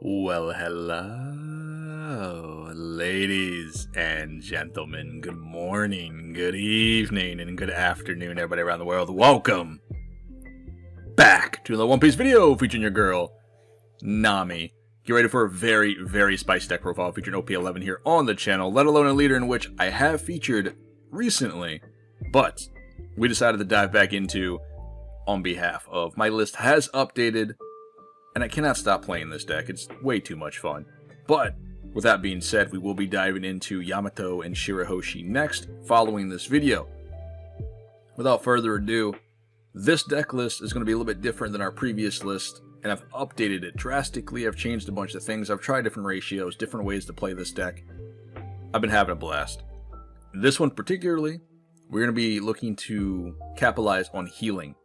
Well, hello, ladies and gentlemen. Good morning, good evening, and good afternoon, everybody around the world. Welcome back to the One Piece video featuring your girl, Nami. Get ready for a very, very spicy deck profile featuring OP11 here on the channel, let alone a leader in which I have featured recently, but we decided to dive back into on behalf of. My list has updated, and I cannot stop playing this deck. It's way too much fun. But with that being said, we will be diving into Yamato and Shirahoshi next, following this video. Without further ado, this deck list is going to be a little bit different than our previous list, and I've updated it drastically. I've changed a bunch of things. I've tried different ratios, different ways to play this deck. I've been having a blast. This one particularly, we're going to be looking to capitalize on healing.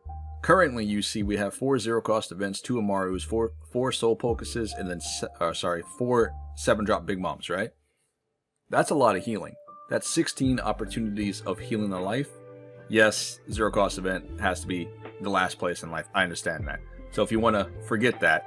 Currently, you see we have 4 zero-cost events, 2 Amarus, 4 Soul Focuses, and then 4 7-drop Big Moms, right? That's a lot of healing. That's 16 opportunities of healing a life. Yes, zero-cost event has to be the last place in life. I understand that. So if you want to forget that,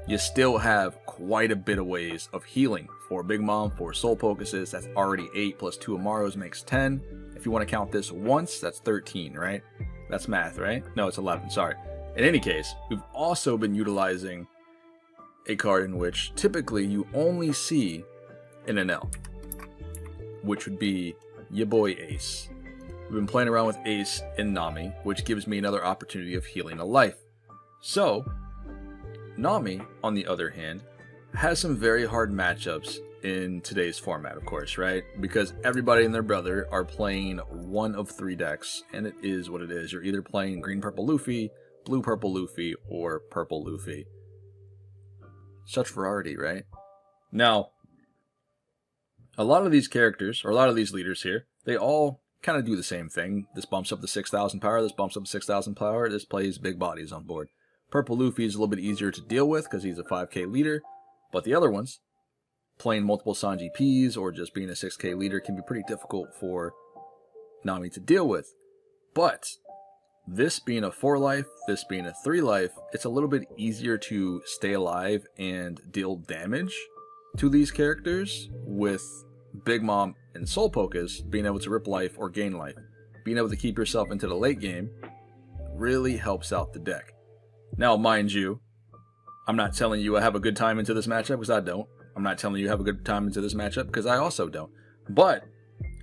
you still have quite a bit of ways of healing. 4 Big Mom, 4 Soul Focuses, that's already 8, plus 2 Amarus makes 10. If you want to count this once, that's 13, right? That's math, right? No, it's 11, sorry. In any case, we've also been utilizing a card in which typically you only see in an L, which would be your boy Ace. We've been playing around with Ace and Nami, which gives me another opportunity of healing a life. So, Nami, on the other hand, has some very hard matchups in today's format, of course, right? Because everybody and their brother are playing one of 3 decks, and it is what it is. You're either playing green-purple Luffy, blue-purple Luffy, or purple Luffy. Such variety, right? Now, a lot of these characters, or a lot of these leaders here, they all kind of do the same thing. This bumps up to 6,000 power, this bumps up to 6,000 power, this plays big bodies on board. Purple Luffy is a little bit easier to deal with because he's a 5k leader, but the other ones, playing multiple Sanji Ps or just being a 6k leader, can be pretty difficult for Nami to deal with. But this being a 4 life, this being a 3 life, it's a little bit easier to stay alive and deal damage to these characters, with Big Mom and Soul Focus being able to rip life or gain life. Being able to keep yourself into the late game really helps out the deck. Now, mind you, I'm not telling you I have a good time into this matchup, because I don't. I'm not telling you have a good time into this matchup, because I also don't. But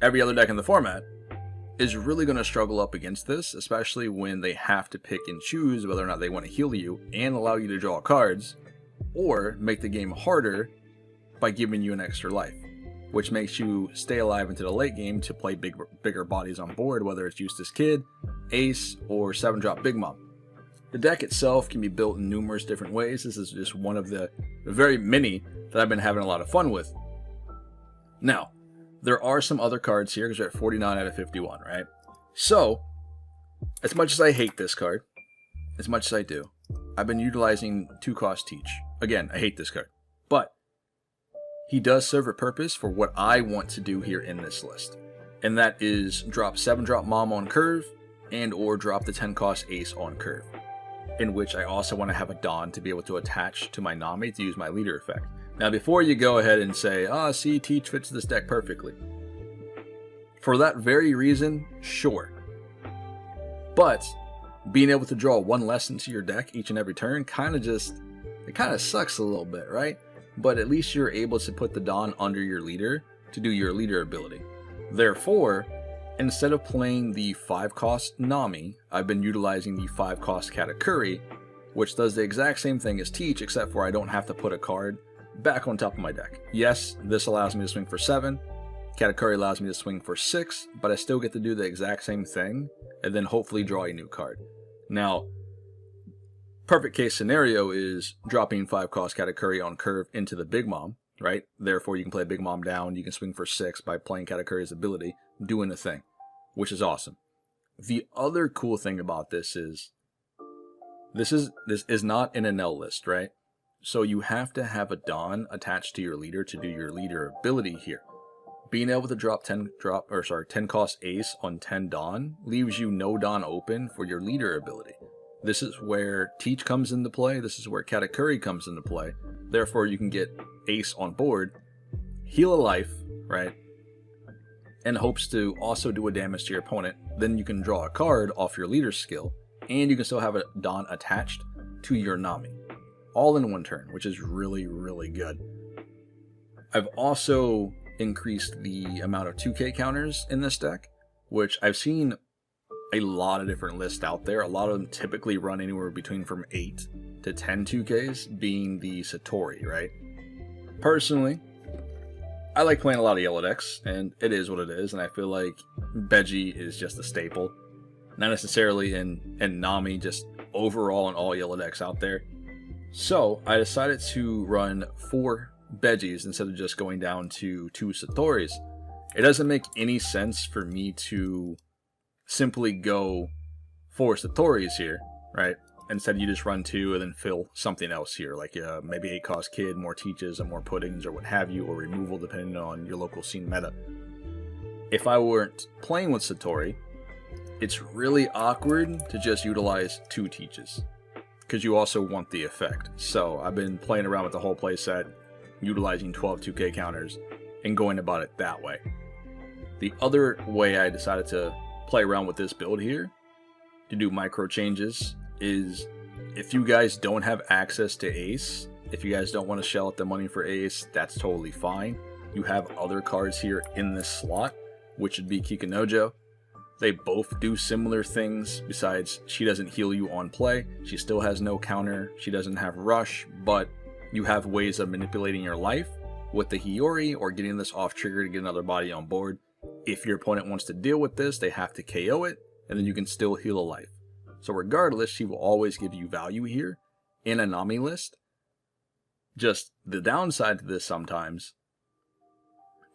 every other deck in the format is really going to struggle up against this, especially when they have to pick and choose whether or not they want to heal you and allow you to draw cards, or make the game harder by giving you an extra life, which makes you stay alive into the late game to play bigger bodies on board, whether it's Eustace Kid, Ace, or 7-drop Big Mom. The deck itself can be built in numerous different ways. This is just one of the very many that I've been having a lot of fun with. Now, there are some other cards here because we're at 49 out of 51, right? So, as much as I hate this card, as much as I do, I've been utilizing 2-cost Teach. Again, I hate this card, but he does serve a purpose for what I want to do here in this list, and that is drop 7-drop Mom on curve and or drop the 10-cost Ace on curve, in which I also want to have a Dawn to be able to attach to my Nami to use my leader effect. Now, before you go ahead and say, see, Teach fits this deck perfectly, for that very reason, sure. But being able to draw 1 less into your deck each and every turn kind of sucks a little bit, right? But at least you're able to put the Dawn under your leader to do your leader ability. Therefore, instead of playing the 5-cost Nami, I've been utilizing the 5-cost Katakuri, which does the exact same thing as Teach, except for I don't have to put a card back on top of my deck. Yes, this allows me to swing for 7, Katakuri allows me to swing for 6, but I still get to do the exact same thing, and then hopefully draw a new card. Now, perfect case scenario is dropping 5-cost Katakuri on curve into the Big Mom, right? Therefore, you can play Big Mom down, you can swing for 6 by playing Katakuri's ability, doing a thing, which is awesome. The other cool thing about this is not in an L list, right? So you have to have a Dawn attached to your leader to do your leader ability here. Being able to drop 10 cost Ace on 10 Dawn leaves you no Dawn open for your leader ability. This is where Teach comes into play. This is where Katakuri comes into play. Therefore, you can get Ace on board, heal a life, right? And hopes to also do a damage to your opponent. Then you can draw a card off your leader's skill, and you can still have a Don attached to your Nami. All in one turn, which is really, really good. I've also increased the amount of 2K counters in this deck, which I've seen a lot of different lists out there. A lot of them typically run anywhere between from 8 to 10 2Ks, being the Satori, right? Personally, I like playing a lot of yellow decks, and it is what it is, and I feel like Beji is just a staple. Not necessarily in Nami, just overall in all yellow decks out there. So I decided to run 4 Bejis instead of just going down to 2 Satoris. It doesn't make any sense for me to simply go 4 Satoris here, right? Instead you just run 2 and then fill something else here, like maybe 8 cost Kid, more Teaches, and more Puddings, or what have you, or removal depending on your local scene meta. If I weren't playing with Satori, it's really awkward to just utilize 2 Teaches, because you also want the effect. So I've been playing around with the whole playset, utilizing 12 2K counters, and going about it that way. The other way I decided to play around with this build here, to do micro changes, is if you guys don't have access to Ace, if you guys don't want to shell out the money for Ace, that's totally fine. You have other cards here in this slot, which would be Kikanojo. They both do similar things, besides she doesn't heal you on play, she still has no counter, she doesn't have rush, but you have ways of manipulating your life with the Hiyori or getting this off trigger to get another body on board. If your opponent wants to deal with this, they have to KO it, and then you can still heal a life. So regardless, she will always give you value here in a Nami list. Just the downside to this sometimes,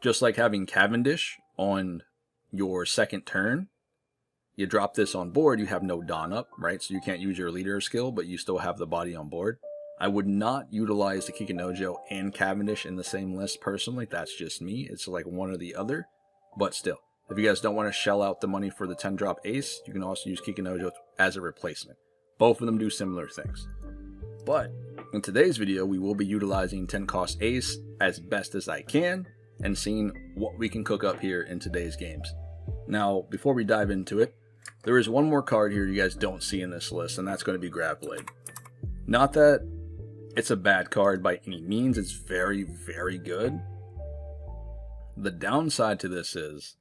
just like having Cavendish on your second turn, you drop this on board, you have no Dawn up, right? So you can't use your leader skill, but you still have the body on board. I would not utilize the Kikanojo and Cavendish in the same list personally. That's just me. It's like one or the other. But still, if you guys don't want to shell out the money for the 10-drop Ace, you can also use Kikanojo as a replacement. Both of them do similar things. But in today's video, we will be utilizing 10-cost Ace as best as I can, and seeing what we can cook up here in today's games. Now, before we dive into it, there is one more card here you guys don't see in this list, and that's going to be Graveblade. Not that it's a bad card by any means, it's very, very good. The downside to this is,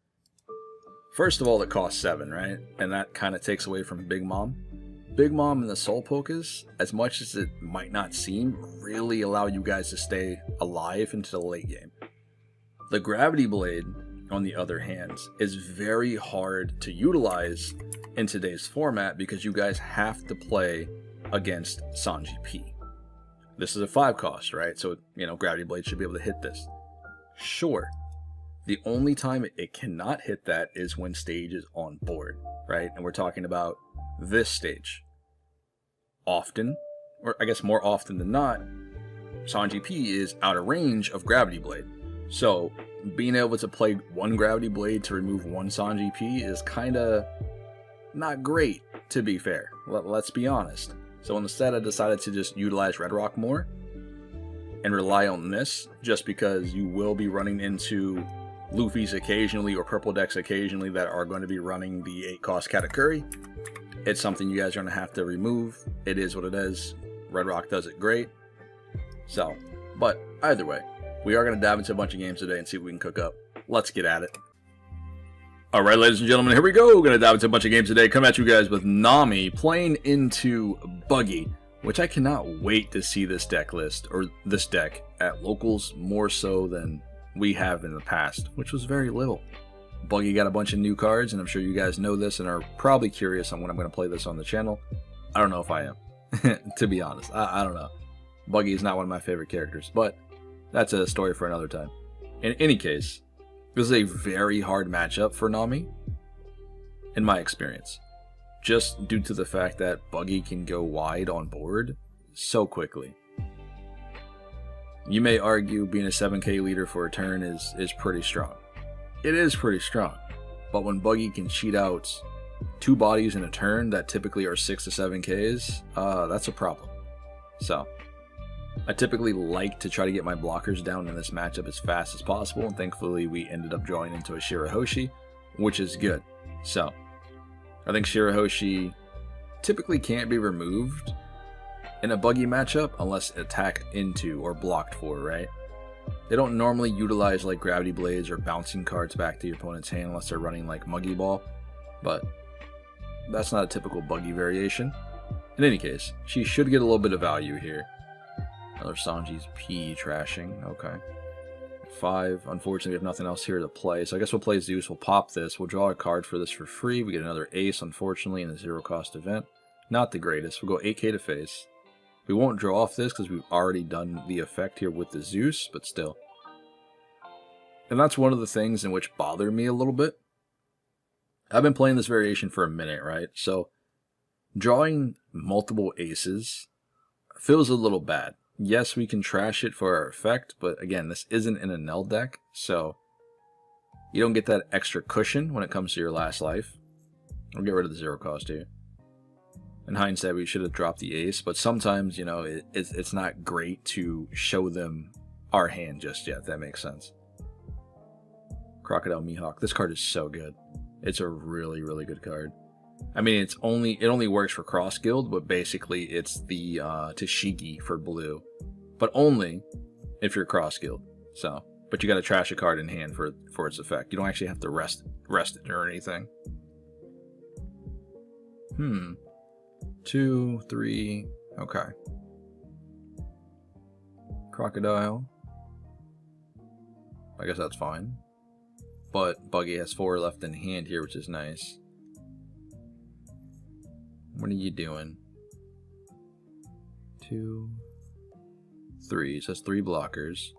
first of all, it costs 7, right? And that kind of takes away from Big Mom. Big Mom and the Soul Polkas, as much as it might not seem, really allow you guys to stay alive into the late game. The Gravity Blade, on the other hand, is very hard to utilize in today's format because you guys have to play against Sanji P. This is a 5 cost, right? So, you know, Gravity Blade should be able to hit this. Sure. The only time it cannot hit that is when stage is on board, right? And we're talking about this stage. Often, or I guess more often than not, Sanji P is out of range of Gravity Blade. So, being able to play one Gravity Blade to remove one Sanji P is kind of not great, to be fair. Let's be honest. So instead I decided to just utilize Red Rock more and rely on this, just because you will be running into Luffy's occasionally or purple decks occasionally that are going to be running the 8-cost Katakuri. It's something you guys are going to have to remove. It is what it is. Red Rock does it great. So, but either way, we are going to dive into a bunch of games today and see what we can cook up. Let's get at it. Alright, ladies and gentlemen, here we go. We're going to dive into a bunch of games today. Come at you guys with Nami playing into Buggy, which I cannot wait to see this deck list, or this deck, at locals more so than we have in the past, which was very little. Buggy got a bunch of new cards, and I'm sure you guys know this and are probably curious on when I'm going to play this on the channel. I don't know if I am, to be honest. I don't know. Buggy is not one of my favorite characters, but that's a story for another time. In any case, this is a very hard matchup for Nami, in my experience. Just due to the fact that Buggy can go wide on board so quickly. You may argue being a 7k leader for a turn is pretty strong. It is pretty strong. But when Buggy can cheat out 2 bodies in a turn that typically are 6 to 7ks, that's a problem. So, I typically like to try to get my blockers down in this matchup as fast as possible, and thankfully we ended up drawing into a Shirahoshi, which is good. So, I think Shirahoshi typically can't be removed in a buggy matchup unless attacked into or blocked for, right? They don't normally utilize like Gravity Blades or bouncing cards back to your opponent's hand unless they're running like Muggy Ball, but that's not a typical buggy variation. In any case, she should get a little bit of value here. Another Sanji's P trashing, okay. 5, unfortunately we have nothing else here to play, so I guess we'll play Zeus, we'll pop this, we'll draw a card for this for free, we get another ace unfortunately in a 0 cost event. Not the greatest, we'll go 8k to face. We won't draw off this because we've already done the effect here with the Zeus, but still. And that's one of the things in which bother me a little bit. I've been playing this variation for a minute, right? So, drawing multiple aces feels a little bad. Yes, we can trash it for our effect, but again, this isn't in a Nell deck, so you don't get that extra cushion when it comes to your last life. We'll get rid of the 0 cost here. In hindsight, we should have dropped the ace, but sometimes, you know, it's not great to show them our hand just yet, if that makes sense. Crocodile Mihawk. This card is so good. It's a really, really good card. I mean, it only works for Cross Guild, but basically it's the Tashigi for blue. But only if you're Cross Guild. So, but you gotta trash a card in hand for its effect. You don't actually have to rest it or anything. 2, 3, okay. Crocodile. I guess that's fine. But Buggy has 4 left in hand here, which is nice. What are you doing? 2, 3. So that's 3 blockers.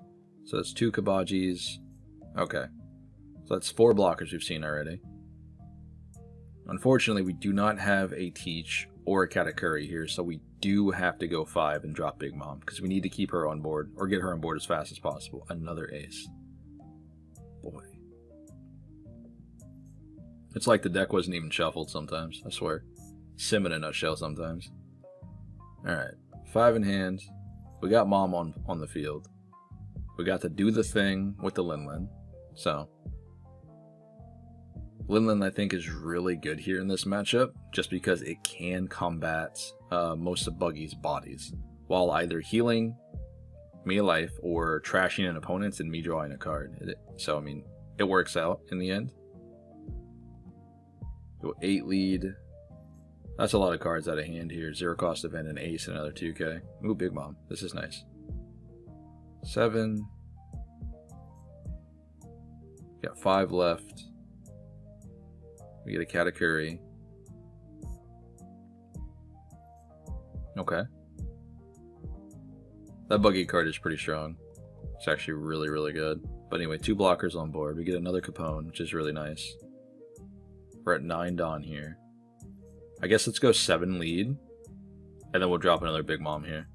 So that's 2 Kabajis. Okay. So that's 4 blockers we've seen already. Unfortunately, we do not have a Teach or a Katakuri here, so we do have to go 5 and drop Big Mom, because we need to keep her on board, or get her on board as fast as possible. Another ace. Boy. It's like the deck wasn't even shuffled sometimes, I swear. Sim in a nutshell sometimes. Alright, 5 in hand. We got Mom on the field. We got to do the thing with the Linlin. So, Linlin I think is really good here in this matchup, just because it can combat most of Buggy's bodies, while either healing me a life or trashing an opponent and me drawing a card. So, I mean, it works out in the end. Go 8 lead. That's a lot of cards out of hand here. 0 cost event, an ace, and another 2k. Ooh, Big Mom. This is nice. 7. Got 5 left. We get a Katakuri. Okay. That Buggy card is pretty strong. It's actually really, really good. But anyway, 2 blockers on board. We get another Capone, which is really nice. We're at 9 Dawn here. I guess let's go 7 lead. And then we'll drop another Big Mom here.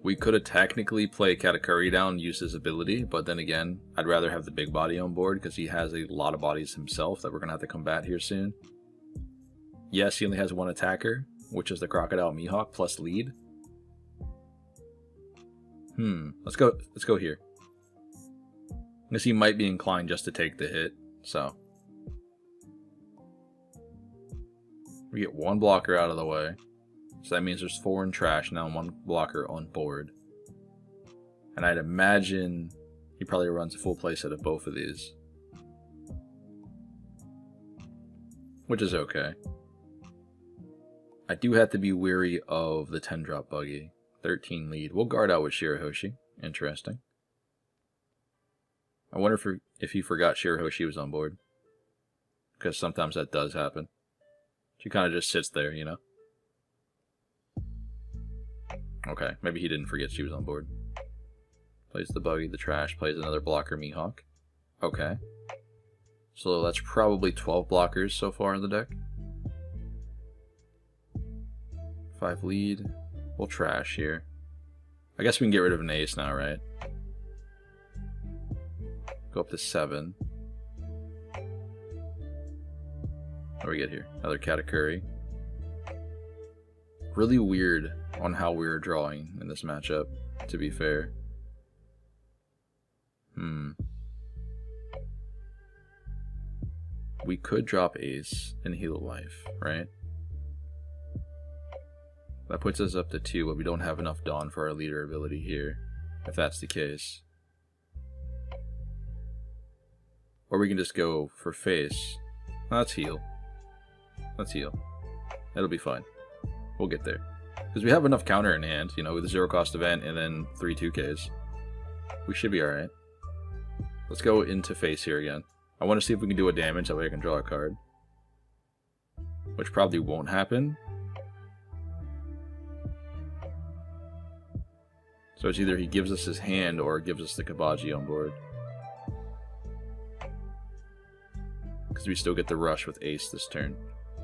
We could have technically played Katakuri down and used his ability, but then again, I'd rather have the big body on board because he has a lot of bodies himself that we're going to have to combat here soon. Yes, he only has 1 attacker, which is the Crocodile Mihawk plus lead. Let's go here. I guess he might be inclined just to take the hit, so. We get 1 blocker out of the way. So that means there's 4 in trash now and 1 blocker on board. And I'd imagine he probably runs a full playset of both of these. Which is okay. I do have to be wary of the 10 drop Buggy. 13 lead. We'll guard out with Shirahoshi. Interesting. I wonder if he forgot Shirahoshi was on board. Because sometimes that does happen. She kind of just sits there, you know. Okay, maybe he didn't forget she was on board. Plays the Buggy, the trash, plays another blocker Mihawk. Okay. So that's probably 12 blockers so far in the deck. 5 lead. We'll trash here. I guess we can get rid of an ace now, right? Go up to 7. What do we get here? Another Katakuri. really weird on how we were drawing in this matchup, to be fair. We could drop Ace and heal life, right? That puts us up to 2, but we don't have enough Dawn for our leader ability here, if that's the case. Or we can just go for face. Let's heal. Let's heal. It'll be fine. We'll get there. Because we have enough counter in hand, you know, with a 0 cost event and then 3 2Ks. We should be alright. Let's go into face here again. I want to see if we can do a damage, that way I can draw a card. Which probably won't happen. So it's either he gives us his hand or gives us the Kabaji on board. Because we still get the rush with Ace this turn.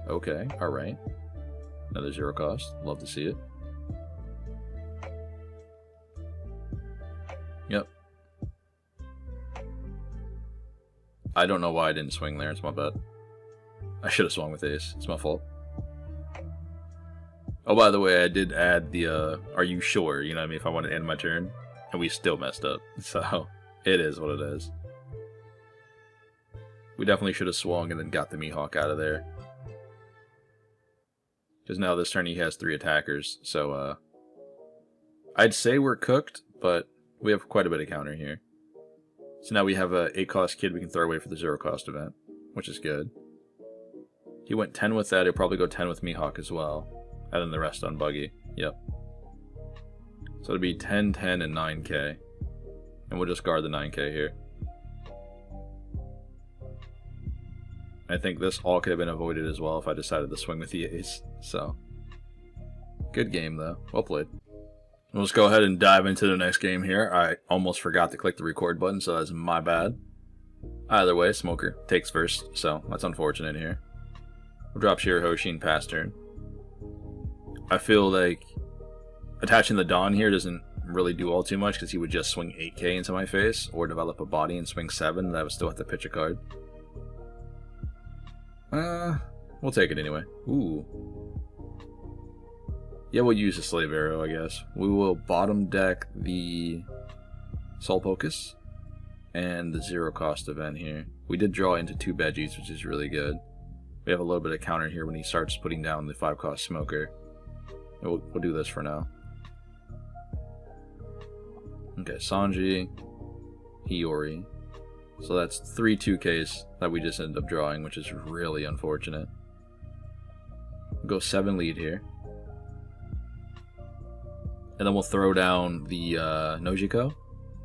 Okay, alright. Another 0 cost. Love to see it. Yep. I don't know why I didn't swing there, it's my bad. I should have swung with Ace, it's my fault. Oh, by the way, I did add the, are you sure, you know what I mean, if I wanted to end my turn, and we still messed up, so it is what it is. We definitely should have swung and then got the Mihawk out of there. Because now this turn he has 3 attackers, so, I'd say we're cooked, but we have quite a bit of counter here. So now we have a 8 cost kid we can throw away for the 0 cost event, which is good. He went 10 with that, he'll probably go 10 with Mihawk as well. And then the rest on Buggy. Yep. So it'll be 10, 10, and 9k. And we'll just guard the 9k here. I think this all could have been avoided as well if I decided to swing with the Ace. So, good game though. Well played. Let's go ahead and dive into the next game here. I almost forgot to click the record button, so that's my bad. Either way, Smoker takes first, so that's unfortunate here. We'll drop Shirahoshi and pass turn. I feel like attaching the Dawn here doesn't really do all too much because he would just swing 8k into my face or develop a body and swing 7, and I would still have to pitch a card. We'll take it anyway. Ooh. Yeah, we'll use a Slave Arrow, I guess. We will bottom deck the Soul Pocus and the 0 cost event here. We did draw into 2 Veggies, which is really good. We have a little bit of counter here when he starts putting down the 5 cost Smoker. We'll do this for now. Okay, Sanji, Hiyori. So that's 3 2Ks that we just ended up drawing, which is really unfortunate. We'll go 7 lead here. And then we'll throw down the Nojiko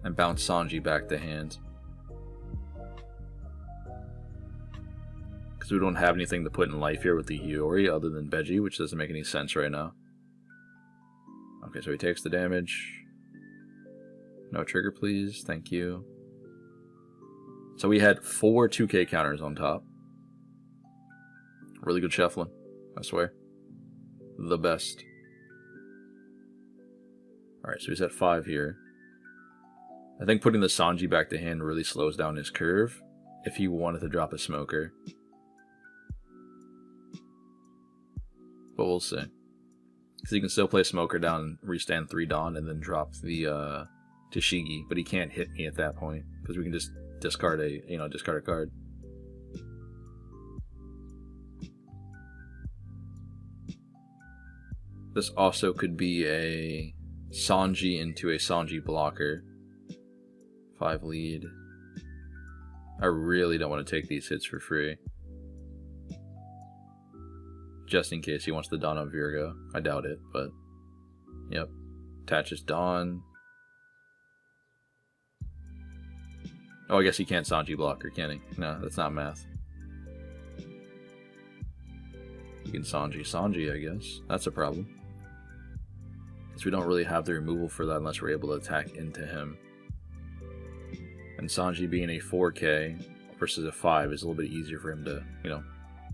and bounce Sanji back to hand. Because we don't have anything to put in life here with the Hiyori other than Veggie, which doesn't make any sense right now. Okay, so he takes the damage. No trigger, please. Thank you. So we had 4 2K counters on top. Really good shuffling, I swear. The best. Alright, so he's at 5 here. I think putting the Sanji back to hand really slows down his curve if he wanted to drop a Smoker. But we'll see. Because he can still play Smoker down, restand 3 Dawn, and then drop the Tashigi, but he can't hit me at that point because we can just discard a card. This also could be a Sanji into a Sanji blocker. 5 lead. I really don't want to take these hits for free. Just in case he wants the Dawn of Virgo. I doubt it, but yep. Attaches Dawn. Oh, I guess he can't Sanji blocker, can he? No, that's not math. He can Sanji, I guess. That's a problem. Because we don't really have the removal for that unless we're able to attack into him. And Sanji being a 4K versus a 5 is a little bit easier for him to,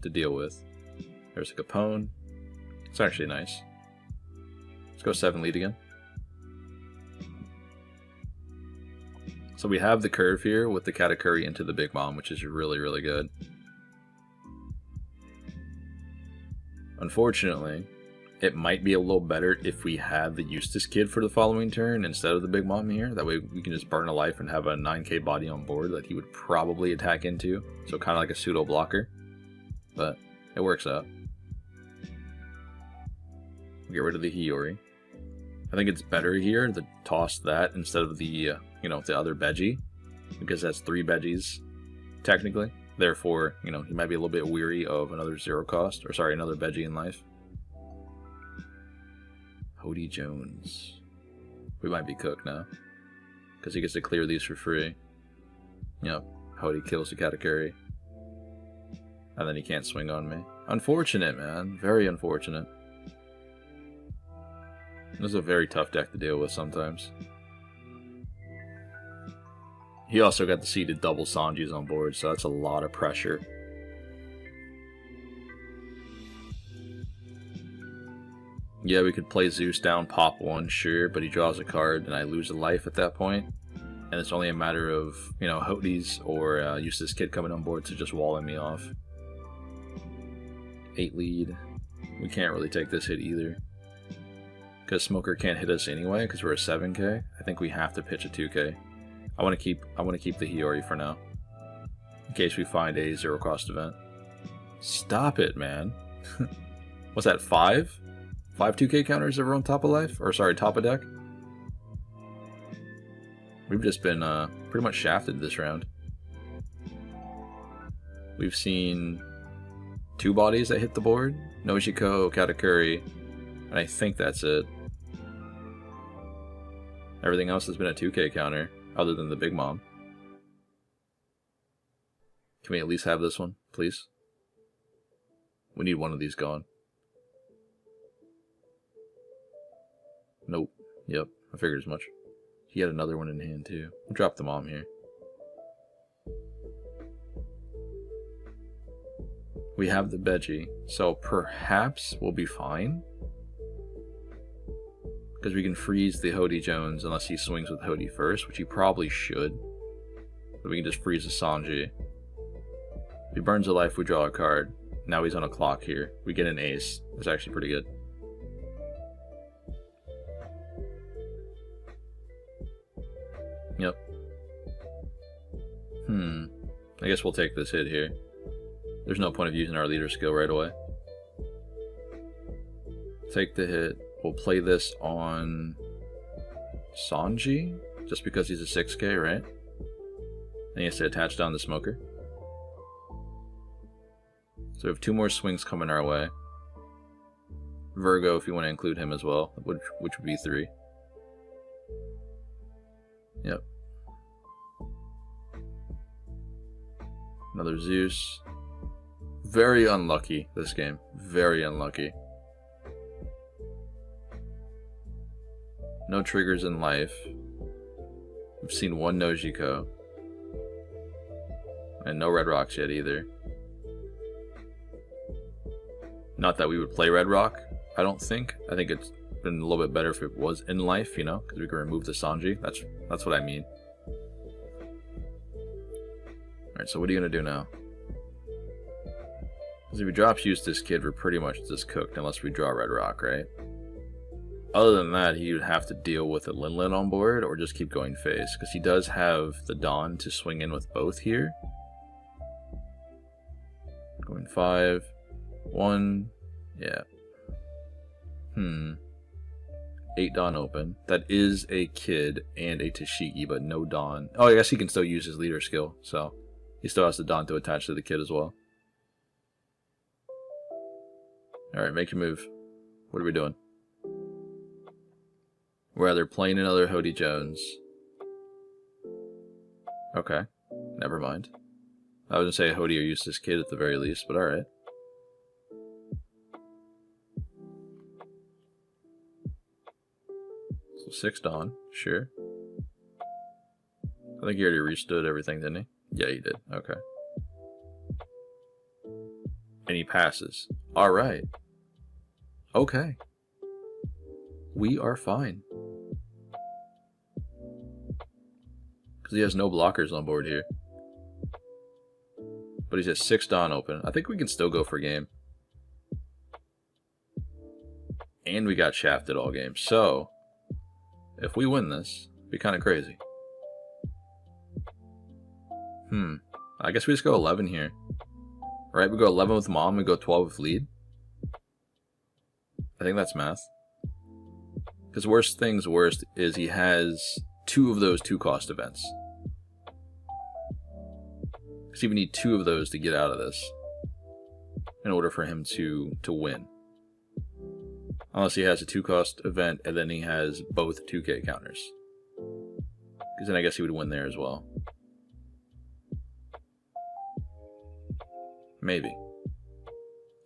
to deal with. There's a Capone. It's actually nice. Let's go 7 lead again. So we have the curve here with the Katakuri into the Big Mom, which is really, really good. Unfortunately, It might be a little better if we had the Eustace kid for the following turn instead of the Big Mom here. That way we can just burn a life and have a 9k body on board that he would probably attack into. So kind of like a pseudo blocker. But it works out. Get rid of the Hiyori. I think it's better here to toss that instead of the, you know, the other Beji. Because that's 3 Bejis, technically. Therefore, you know, he might be a little bit weary of another 0 cost. Or sorry, another Beji in life. Hody Jones. We might be cooked now. Because he gets to clear these for free. Yep. Hody kills the Katakuri. And then he can't swing on me. Unfortunate, man. Very unfortunate. This is a very tough deck to deal with sometimes. He also got to see the double Sanjis on board, so that's a lot of pressure. Yeah, we could play Zeus down, pop 1, sure, but he draws a card and I lose a life at that point. And it's only a matter of, you know, Hody's or Eustace Kid coming on board to just walling me off. 8 lead. We can't really take this hit either. Because Smoker can't hit us anyway, because we're a 7k. I think we have to pitch a 2k. I want to keep the Hiyori for now. In case we find a 0 cost event. Stop it, man. What's that, 5? 5 2k counters that are on top of life? Or sorry, top of deck? We've just been pretty much shafted this round. We've seen 2 bodies that hit the board. Nojiko, Katakuri, and I think that's it. Everything else has been a 2k counter, other than the Big Mom. Can we at least have this one, please? We need one of these gone. Nope. Yep, I figured as much. He had another one in hand too. We'll drop the Mom here. We have the Beji, so perhaps we'll be fine. Because we can freeze the Hody Jones unless he swings with Hody first, which he probably should. But we can just freeze the Sanji. If he burns a life, we draw a card. Now he's on a clock here. We get an ace. That's actually pretty good. Yep. I guess we'll take this hit here. There's no point of using our leader skill right away. Take the hit. We'll play this on Sanji, just because he's a 6k, right? And he has to attach down the Smoker. So we have 2 more swings coming our way. Virgo, if you want to include him as well, which would be 3. Yep. Another Zeus. Very unlucky, this game. Very unlucky. No triggers in life. We've seen 1 Nojiko. And no Red Rocks yet either. Not that we would play Red Rock, I don't think. I think it's been a little bit better if it was in life, you know, because we can remove the Sanji. That's what I mean. Alright, so what are you going to do now? Because if he drops Eustace Kid, we're pretty much just cooked unless we draw Red Rock, right? Other than that, he would have to deal with a Linlin on board or just keep going face, because he does have the Dawn to swing in with both here. Going 5, 1, yeah. 8 Dawn open. That is a Kid and a Tashiki, but no Dawn. Oh, I guess he can still use his leader skill, so he still has the Dawn to attach to the Kid as well. Alright, make your move. What are we doing? We're either playing another Hody Jones. Okay, never mind. I was gonna say Hody or Eustace Kid at the very least, but alright. So 6 Dawn, sure. I think he already restood everything, didn't he? Yeah, he did. Okay. And he passes. Alright. Okay. We are fine. Because he has no blockers on board here. But he's at 6 Dawn open. I think we can still go for game. And we got shafted all game. So, if we win this, it'd be kind of crazy. I guess we just go 11 here. Right, we go 11 with Mom and go 12 with lead. I think that's math. Because worst things worst is he has 2 of those 2-cost events. Because he would need 2 of those to get out of this in order for him to win. Unless he has a 2-cost event and then he has both 2k counters. Because then I guess he would win there as well. Maybe.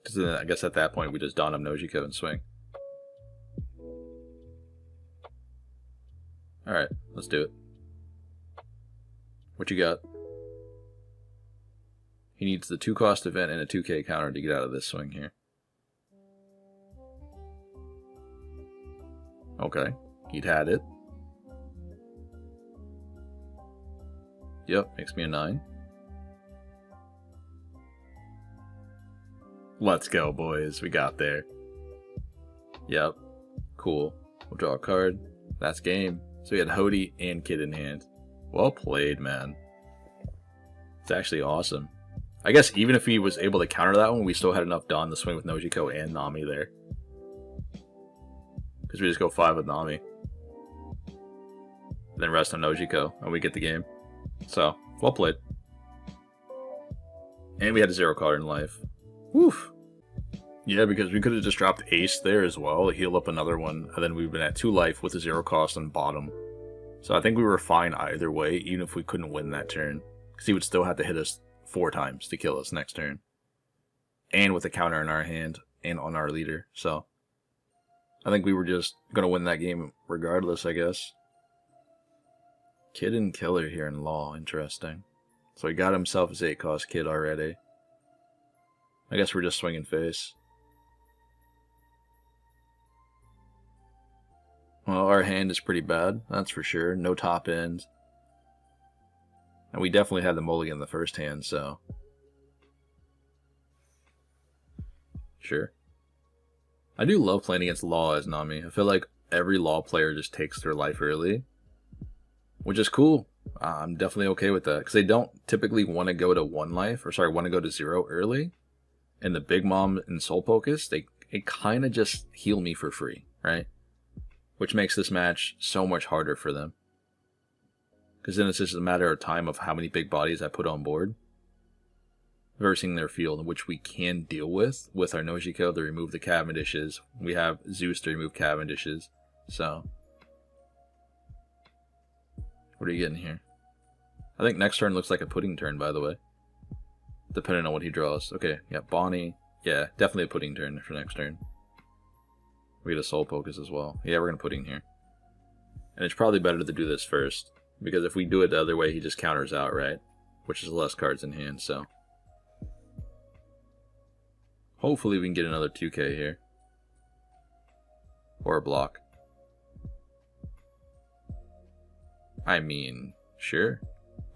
Because then I guess at that point we just don him Nojiko and swing. Alright, let's do it. What you got? He needs the 2-cost event and a 2k counter to get out of this swing here. Okay, he'd had it. Yep, makes me a 9. Let's go, boys. We got there. Yep. Cool. We'll draw a card. That's game. So we had Hody and Kid in hand. Well played, man. It's actually awesome. I guess even if he was able to counter that one, we still had enough done to swing with Nojiko and Nami there. Because we just go 5 with Nami. Then rest on Nojiko, and we get the game. So, well played. And we had a 0 card in life. Woof. Yeah, because we could have just dropped Ace there as well, heal up another one, and then we've been at 2 life with a 0 cost on bottom. So I think we were fine either way, even if we couldn't win that turn. Because he would still have to hit us 4 times to kill us next turn. And with a counter in our hand, and on our leader, so... I think we were just going to win that game regardless, I guess. Kid and Killer here in Law, interesting. So he got himself his 8-cost Kid already. I guess we're just swinging face. Well, our hand is pretty bad, that's for sure. No top end. And we definitely had the mulligan in the first hand, so... Sure. I do love playing against Law as Nami. I feel like every Law player just takes their life early. Which is cool. I'm definitely okay with that. Because they don't typically want to go to 1 life, or sorry, want to go to 0 early. And the Big Mom and Soul Focus, they kind of just heal me for free, right? Which makes this match so much harder for them. Because then it's just a matter of time of how many big bodies I put on board. Versing their field, which we can deal with our Nojiko to remove the Cavendishes. We have Zeus to remove Cavendishes. So, what are you getting here? I think next turn looks like a pudding turn, by the way. Depending on what he draws. Okay, yeah, Bonnie. Yeah, definitely a pudding turn for next turn. We get a Soul Focus as well. Yeah, we're going to pudding here. And it's probably better to do this first. Because if we do it the other way, he just counters out, right? Which is less cards in hand, so. Hopefully we can get another 2k here. Or a block. I mean, sure.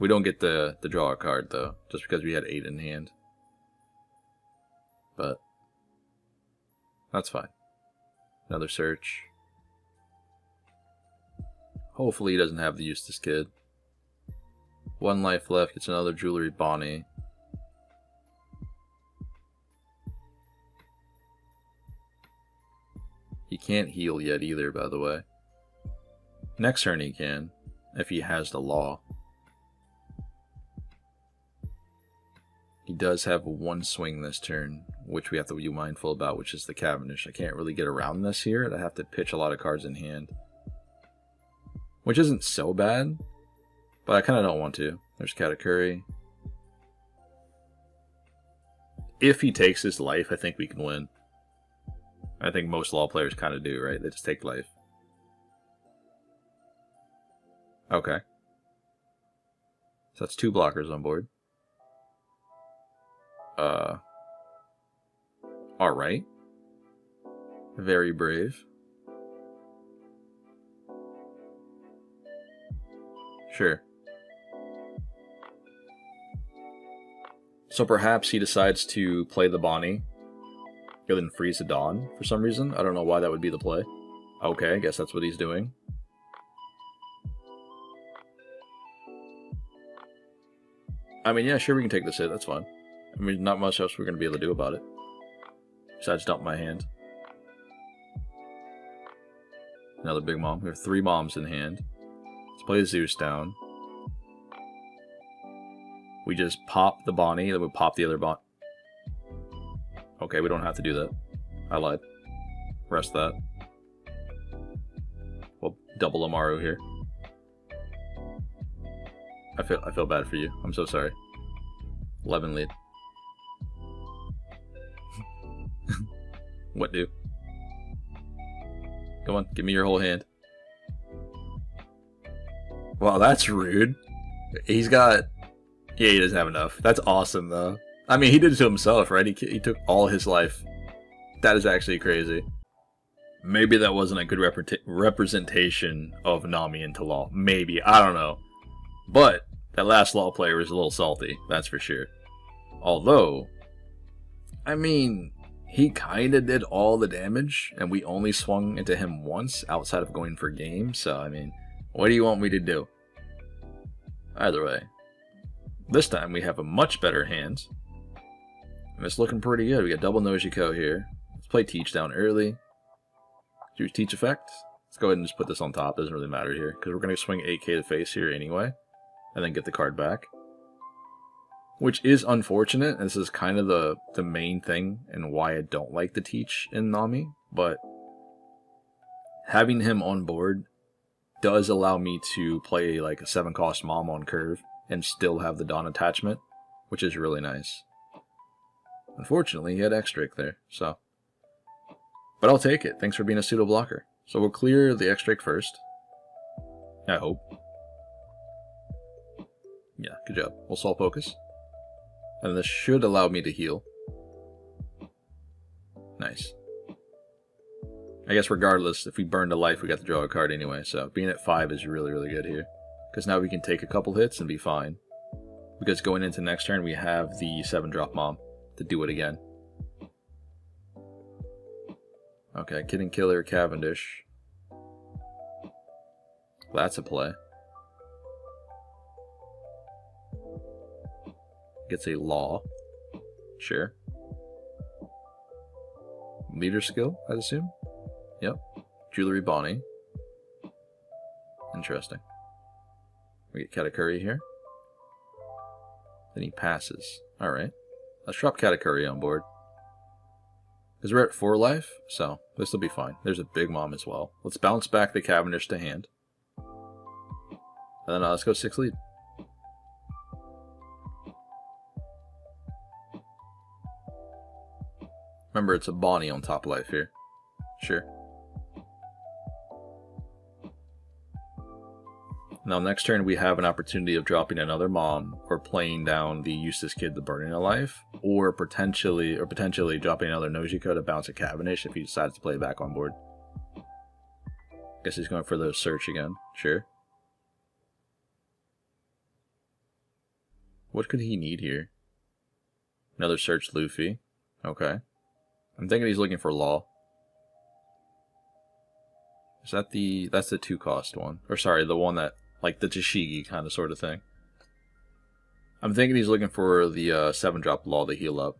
We don't get the draw a card, though. Just because we had 8 in hand. But that's fine. Another search. Hopefully he doesn't have the Eustace Kid. 1 life left. Gets another Jewelry Bonnie. He can't heal yet either, by the way. Next turn he can, if he has the Law. He does have 1 swing this turn, which we have to be mindful about, which is the Cavendish. I can't really get around this here. I have to pitch a lot of cards in hand. Which isn't so bad, but I kind of don't want to. There's Katakuri. If he takes his life, I think we can win. I think most Law players kind of do, right? They just take life. Okay. So that's 2 blockers on board. Alright. Very brave. Sure. So perhaps he decides to play the Bonnie and then freeze the Dawn for some reason. I don't know why that would be the play. Okay, I guess that's what he's doing. I mean, yeah, sure, we can take this hit. That's fine. I mean, not much else we're going to be able to do about it. Besides dump my hand. Another Big Mom. We have 3 Moms in hand. Let's play Zeus down. We just pop the Bonnie, then we pop the other Bonnie. Okay, we don't have to do that. I lied. Rest that. We'll double Amaru here. I feel bad for you. I'm so sorry. 11 lead. What do? Come on, give me your whole hand. Wow, that's rude. He's got... Yeah, he doesn't have enough. That's awesome, though. I mean, he did it to himself, right? He took all his life. That is actually crazy. Maybe that wasn't a good representation of Nami into law. Maybe. I don't know. But that last law player was a little salty. That's for sure. Although, I mean, he kind of did all the damage, and we only swung into him once outside of going for game. So, I mean, what do you want me to do? Either way. This time we have a much better hand. And it's looking pretty good. We got double Nojiko here. Let's play Teach down early. Use Teach effect. Let's go ahead and just put this on top. Doesn't really matter here. Because we're going to swing 8k to face here anyway. And then get the card back. Which is unfortunate. This is kind of the main thing and why I don't like the Teach in Nami. But having him on board does allow me to play like a 7-cost Mom on curve. And still have the Dawn attachment, which is really nice. Unfortunately, he had X-Drake there, so. But I'll take it. Thanks for being a pseudo blocker. So we'll clear the X-Drake first. I hope. Yeah, good job. We'll Soul Focus. And this should allow me to heal. Nice. I guess regardless, if we burned a life, we got to draw a card anyway, so being at 5 is really, really good here. Because now we can take a couple hits and be fine. Because going into next turn, we have the 7-drop Mom to do it again. Okay, Kidding Killer, Cavendish. That's a play. Gets a Law. Sure. Leader skill, I'd assume. Yep. Jewelry Bonnie. Interesting. We get Katakuri here. Then he passes. Alright. Let's drop Katakuri on board. Because we're at 4 life, so this will be fine. There's a Big Mom as well. Let's bounce back the Cavendish to hand. And then let's go 6 lead. Remember, it's a Bonnie on top life here. Sure. Now, next turn, we have an opportunity of dropping another Mom, or playing down the Eustace Kid, the Burning of Life, or potentially dropping another Nojiko to bounce a Cavendish if he decides to play back on board. Guess he's going for the search again. Sure. What could he need here? Another search Luffy. Okay. I'm thinking he's looking for Law. Is that that's the 2-cost one? Or sorry, the one that, like the Tashigi kind of sort of thing. I'm thinking he's looking for the 7-drop Law to heal up,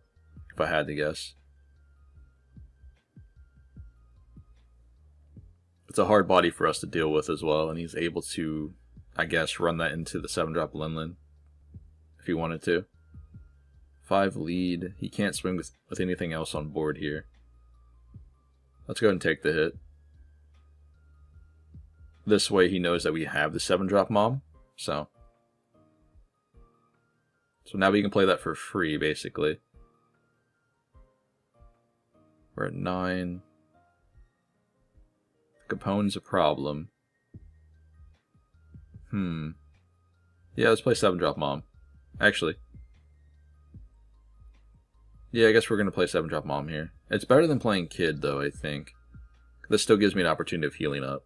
if I had to guess. It's a hard body for us to deal with as well, and he's able to, I guess, run that into the 7-drop Linlin, if he wanted to. 5 lead. He can't swing with anything else on board here. Let's go ahead and take the hit. This way he knows that we have the 7-drop Mom. So now we can play that for free, basically. We're at 9. Capone's a problem. Yeah, let's play 7-drop Mom. Actually. Yeah, I guess we're going to play 7-drop Mom here. It's better than playing Kid, though, I think. This still gives me an opportunity of healing up.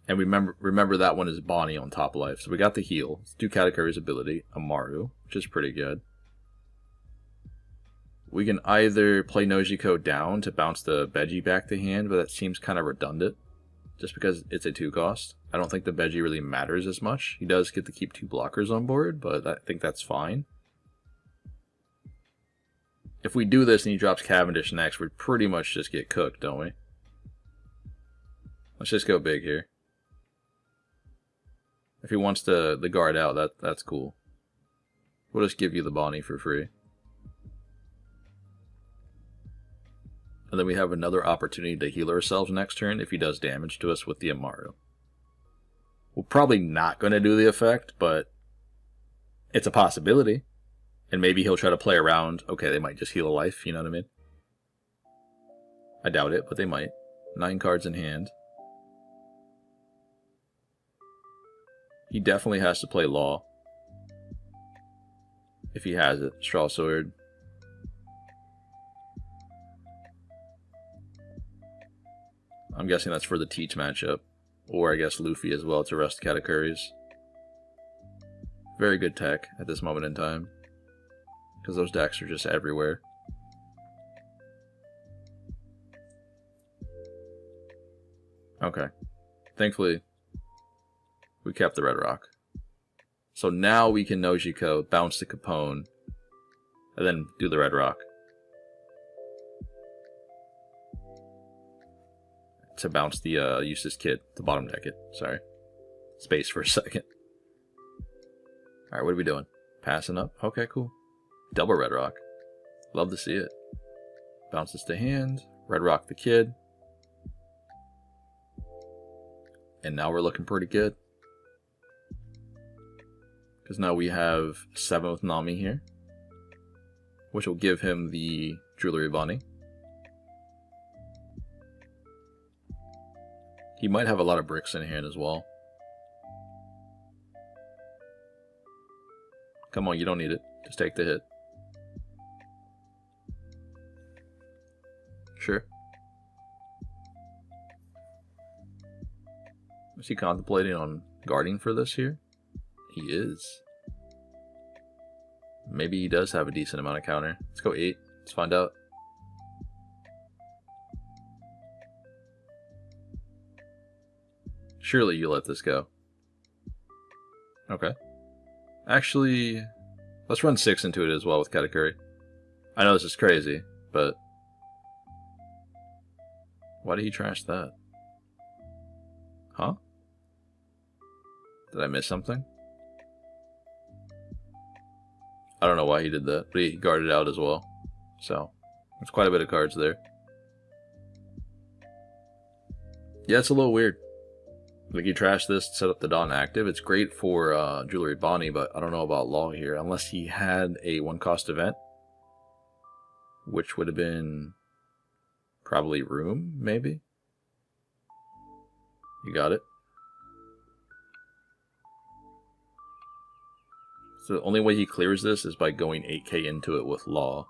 And remember that one is Bonnie on top life. So we got the heal. Let's do Katakuri's ability. Amaru, which is pretty good. We can either play Nojiko down to bounce the Beji back to hand, but that seems kind of redundant. Just because it's a 2 cost. I don't think the Beji really matters as much. He does get to keep 2 blockers on board, but I think that's fine. If we do this and he drops Cavendish next, we pretty much just get cooked, don't we? Let's just go big here. If he wants the guard out, that's cool. We'll just give you the Bonnie for free. And then we have another opportunity to heal ourselves next turn if he does damage to us with the Amaru. We're probably not going to do the effect, but it's a possibility. And maybe he'll try to play around. Okay, they might just heal a life, you know what I mean? I doubt it, but they might. 9 cards in hand. He definitely has to play Law. If he has it. Straw Sword. I'm guessing that's for the Teach matchup. Or I guess Luffy as well to rest Katakuris. Very good tech at this moment in time. Because those decks are just everywhere. Okay. Thankfully, we kept the Red Rock. So now we can Nojiko, bounce the Capone, and then do the Red Rock. To bounce the Eustace Kid, the bottom deck it. Sorry. Space for a second. Alright, what are we doing? Passing up? Okay, cool. Double Red Rock. Love to see it. Bounce this to hand. Red Rock the Kid. And now we're looking pretty good. Because now we have 7 with Nami here. Which will give him the Jewelry Bunny. He might have a lot of bricks in hand as well. Come on, you don't need it. Just take the hit. Sure. Is he contemplating on guarding for this here? He is. Maybe he does have a decent amount of counter. Let's go 8. Let's find out. Surely you let this go. Okay. Actually, let's run 6 into it as well with Katakuri. I know this is crazy, but why did he trash that? Huh? Did I miss something? I don't know why he did that, but he guarded out as well. So, there's quite a bit of cards there. Yeah, it's a little weird. Like, you trash this to set up the Dawn active. It's great for Jewelry Bonnie, but I don't know about Law here. Unless he had a 1-cost event. Which would have been probably Room, maybe? You got it? So the only way he clears this is by going 8k into it with Law.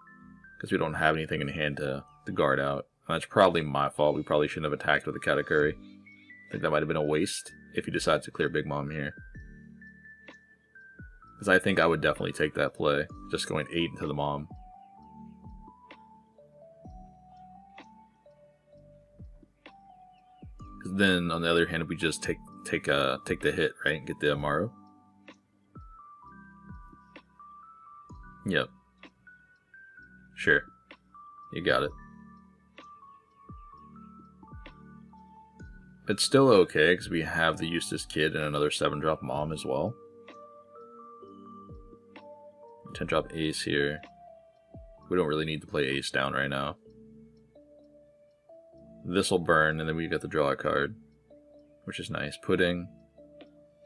Because we don't have anything in hand to guard out. And that's probably my fault. We probably shouldn't have attacked with the Katakuri. I think that might have been a waste if he decides to clear Big Mom here. Because I think I would definitely take that play. Just going 8 into the Mom. Because then, on the other hand, we just take the hit, right? And get the Amaru. Yep. Sure. You got it. It's still okay, because we have the Eustace Kid and another 7-drop Mom as well. 10-drop Ace here. We don't really need to play Ace down right now. This will burn, and then we get to draw a card. Which is nice. Pudding.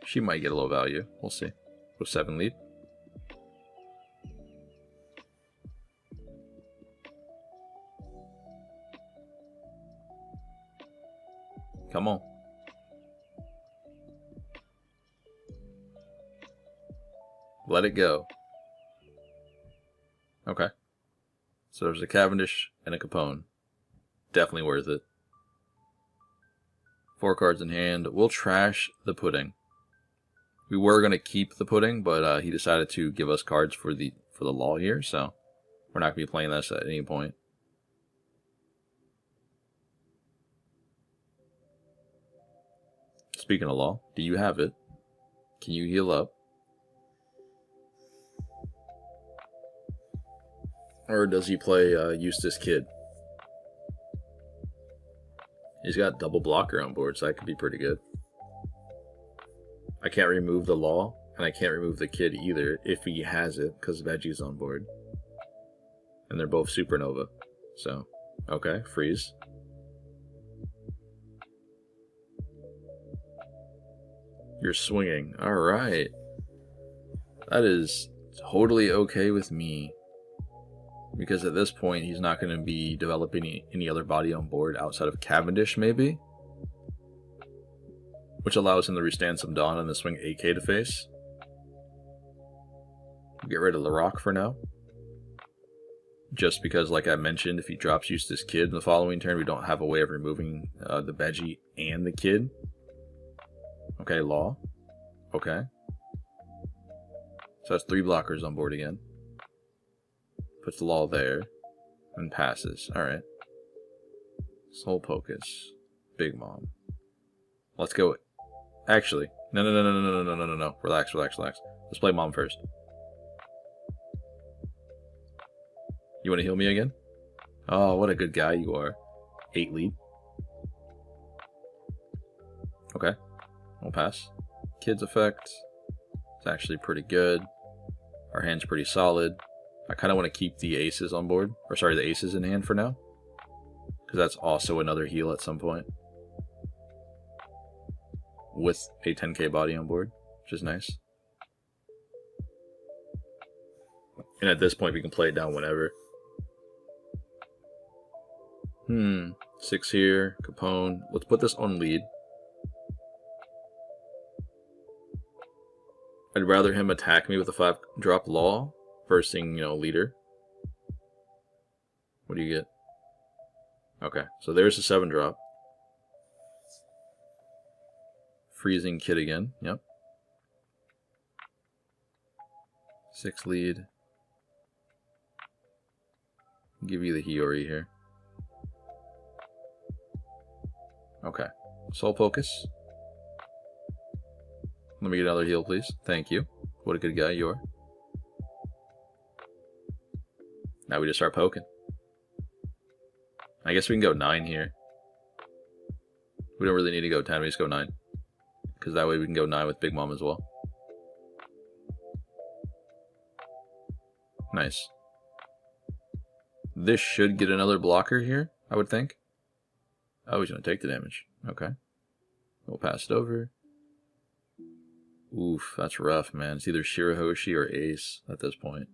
She might get a low value. We'll see. With 7 lead. Come on. Let it go. Okay. So there's a Cavendish and a Capone. Definitely worth it. 4 cards in hand. We'll trash the Pudding. We were going to keep the Pudding, but he decided to give us cards for the Law here, so We're not going to be playing this at any point. Speaking of law, do you have it? Can you heal up? Or does he play Eustace Kid? He's got double blocker on board, so that could be pretty good. I can't remove the law, and I can't remove the kid either if he has it, because Veggie's on board. And they're both supernova. So, okay, freeze. You're swinging. Alright. That is totally okay with me. Because at this point, he's not going to be developing any other body on board outside of Cavendish, maybe? Which allows him to restand some Dawn and then swing AK to face. Get rid of the Rock for now. Just because, like I mentioned, if he drops Eustace Kid in the following turn, we don't have a way of removing the Veggie and the Kid. Okay, Law. Okay. So that's 3 blockers on board again. Puts the Law there. And passes. Alright. Soul Pocus. Big Mom. Let's go. Actually. No. Relax. Let's play Mom first. You want to heal me again? Oh, what a good guy you are. 8 lead. Okay. We'll pass. Kid's effect. It's actually pretty good. Our hand's pretty solid. I kind of want to keep the aces on board. Or sorry, the aces in hand for now. Because that's also another heal at some point. With a 10k body on board, which is nice. And at this point, we can play it down whenever. 6 here, Capone. Let's put this on lead. I'd rather him attack me with a 5-drop Law versus, leader. What do you get? Okay, so there's a 7-drop. Freezing Kid again, yep. 6 lead. Give you the Hiyori here. Okay. Soul Focus. Let me get another heal, please. Thank you. What a good guy you are. Now we just start poking. I guess we can go 9 here. We don't really need to go 10, we just go 9. Because that way we can go 9 with Big Mom as well. Nice. This should get another blocker here, I would think. Oh, he's going to take the damage. Okay. We'll pass it over. Oof, that's rough, man. It's either Shirahoshi or Ace at this point.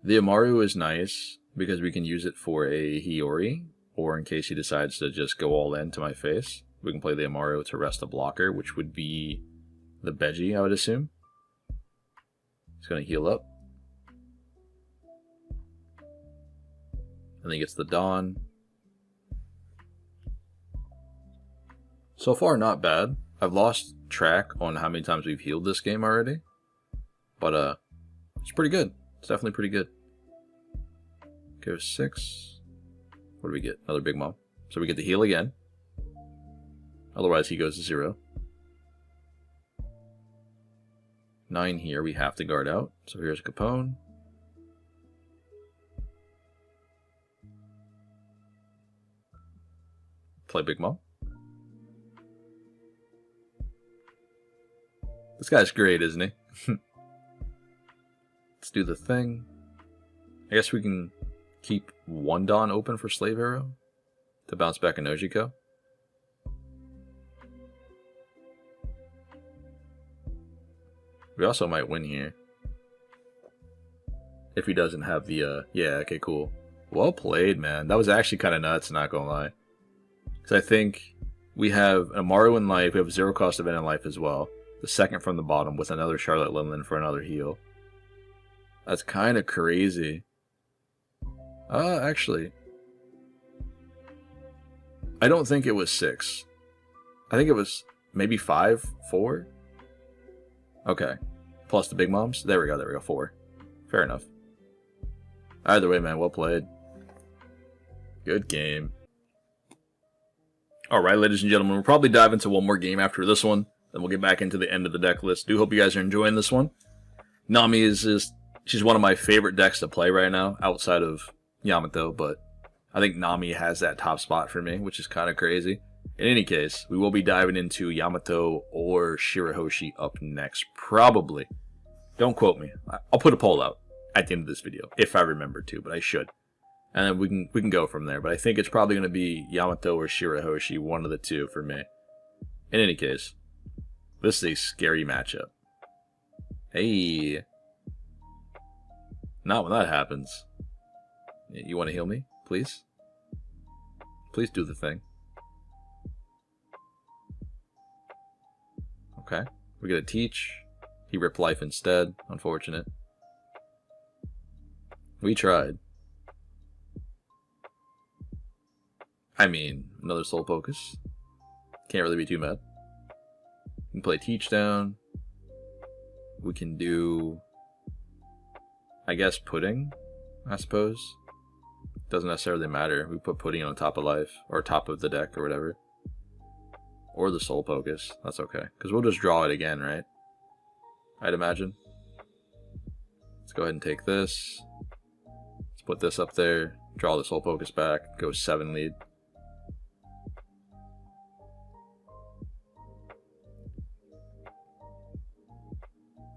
The Amaru is nice because we can use it for a Hiyori, or in case he decides to just go all in to my face, we can play the Amaru to rest a blocker, which would be the Veggie, I would assume. He's going to heal up. And then he gets the Dawn. So far, not bad. I've lost track on how many times we've healed this game already. But, it's pretty good. It's definitely pretty good. Go 6. What do we get? Another Big Mom. So we get the heal again. Otherwise, he goes to 0. 9 here, we have to guard out. So here's Capone. Play Big Mom. This guy's great, isn't he? Let's do the thing. I guess we can keep 1 Dawn open for Slave Arrow to bounce back a Nojiko. We also might win here. If he doesn't have the, yeah, okay, cool. Well played, man. That was actually kind of nuts, not gonna lie. Because I think we have Amaru in life, we have 0 cost event in life as well. The second from the bottom with another Charlotte Linlin for another heal. That's kind of crazy. Actually, I don't think it was 6. I think it was maybe 5, 4. Okay. Plus the Big Moms. There we go, 4. Fair enough. Either way, man, well played. Good game. Alright, ladies and gentlemen, we'll probably dive into one more game after this one. Then we'll get back into the end of the deck list. Do hope you guys are enjoying this one. Nami is just... she's one of my favorite decks to play right now, outside of Yamato, but I think Nami has that top spot for me, which is kind of crazy. In any case, we will be diving into Yamato or Shirahoshi up next, probably. Don't quote me. I'll put a poll out at the end of this video, if I remember to, but I should. And then we can go from there, but I think it's probably going to be Yamato or Shirahoshi, one of the two for me. In any case, this is a scary matchup. Hey. Not when that happens. You want to heal me, please? Please do the thing. Okay. We're going to teach. He ripped life instead. Unfortunate. We tried. I mean, another soul focus. Can't really be too mad. We can play teach down. We can do... I guess pudding, I suppose. Doesn't necessarily matter. We put pudding on top of life, or top of the deck, or whatever. Or the soul focus. That's okay. Because we'll just draw it again, right? I'd imagine. Let's go ahead and take this. Let's put this up there. Draw the soul focus back. Go 7 lead.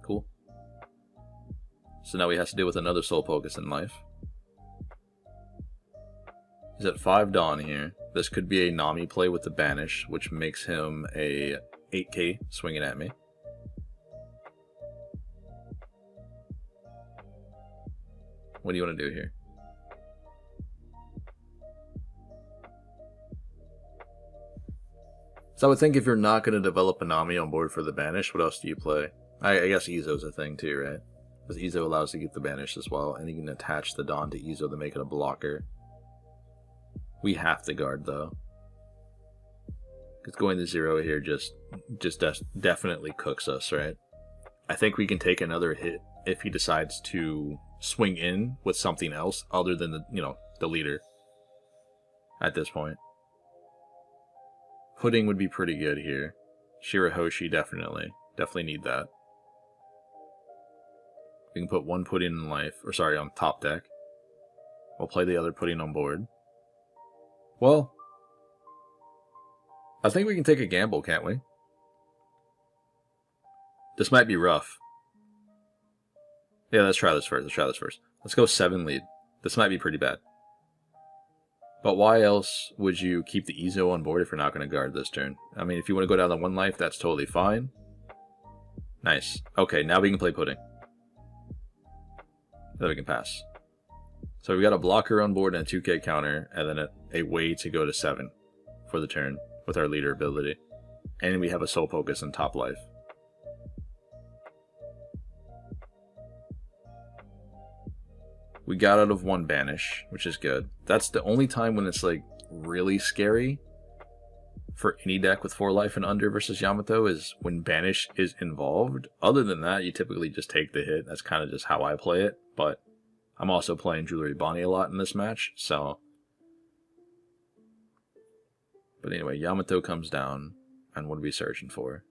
Cool. So now he has to deal with another soul focus in life. He's at 5 Dawn here. This could be a Nami play with the Banish, which makes him a 8k swinging at me. What do you want to do here? So I would think if you're not going to develop a Nami on board for the Banish, what else do you play? I guess Izo's a thing too, right? Because Izo allows to get the Banish as well, and you can attach the Dawn to Izo to make it a blocker. We have to guard though. Because going to 0 here just definitely cooks us, right? I think we can take another hit if he decides to swing in with something else other than the, you know, the leader at this point. Pudding would be pretty good here. Shirahoshi definitely need that. We can put one pudding in life, or sorry, on top deck. We'll play the other pudding on board. Well, I think we can take a gamble, can't we? This might be rough. Yeah, let's try this first. Let's go 7 lead. This might be pretty bad. But why else would you keep the Izo on board if you're not going to guard this turn? I mean, if you want to go down to 1 life, that's totally fine. Nice. Okay, now we can play pudding. Then we can pass. So we got a blocker on board and a 2k counter, and then a way to go to 7 for the turn with our leader ability. And we have a soul focus and top life. We got out of 1 Banish, which is good. That's the only time when it's like really scary for any deck with 4 life and under versus Yamato is when Banish is involved. Other than that, you typically just take the hit. That's kind of just how I play it, but I'm also playing Jewelry Bonnie a lot in this match, so... But anyway, Yamato comes down, and what are we searching for?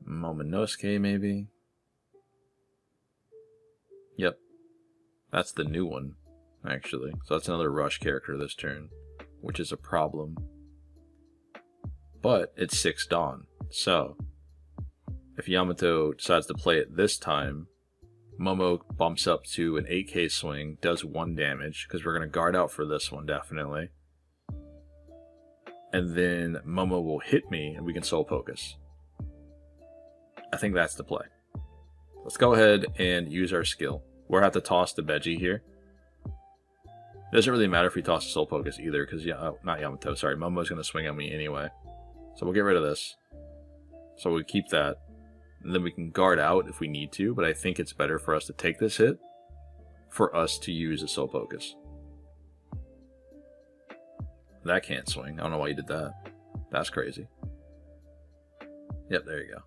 Momonosuke, maybe? Yep. That's the new one, actually. So that's another rush character this turn, which is a problem. But it's 6 Dawn, so... If Yamato decides to play it this time, Momo bumps up to an 8k swing, does 1 damage, because we're going to guard out for this one, definitely. And then Momo will hit me, and we can soul focus. I think that's the play. Let's go ahead and use our skill. We'll have to toss the Beji here. It doesn't really matter if we toss the soul focus either, because, not Yamato, sorry, Momo's going to swing at me anyway. So we'll get rid of this. So we'll keep that. And then we can guard out if we need to, but I think it's better for us to take this hit for us to use a soul focus. That can't swing. I don't know why you did that. That's crazy. Yep, there you go.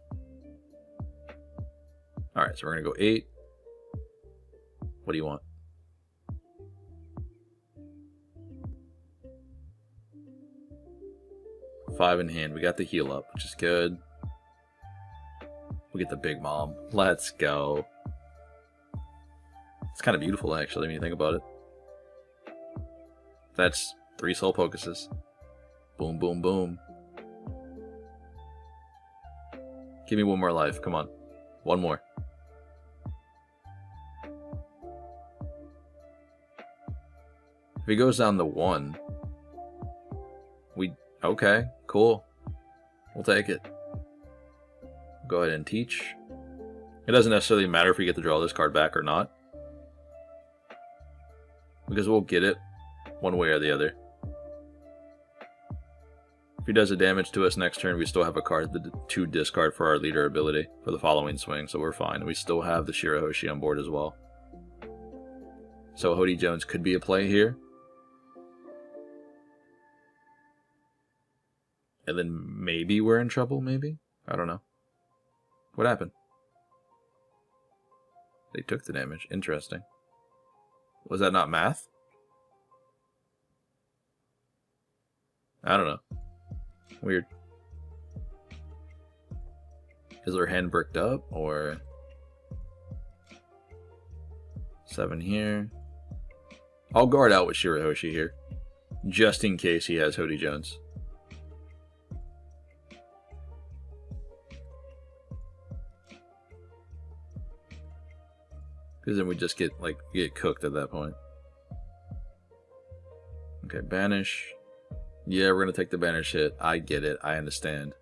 Alright, so we're going to go 8. What do you want? Five in hand. We got the heal up, which is good. We get the Big Mom. Let's go. It's kind of beautiful, actually, when you think about it. That's 3 soul focuses. Boom, boom, boom. Give me one more life. Come on. One more. If he goes down to 1, we... Okay, cool. We'll take it. Go ahead and teach. It doesn't necessarily matter if we get to draw this card back or not, because we'll get it one way or the other. If he does a damage to us next turn, we still have a card to discard for our leader ability for the following swing, so we're fine. We still have the Shirahoshi on board as well. So Hody Jones could be a play here. And then maybe we're in trouble, maybe? I don't know. What happened? They took the damage. Interesting. Was that not math? I don't know. Weird. Is their hand bricked up, or... 7 here. I'll guard out with Shirahoshi here, just in case he has Hody Jones. Because then we just get cooked at that point. Okay, banish. Yeah, we're gonna take the banish hit. I get it. I understand.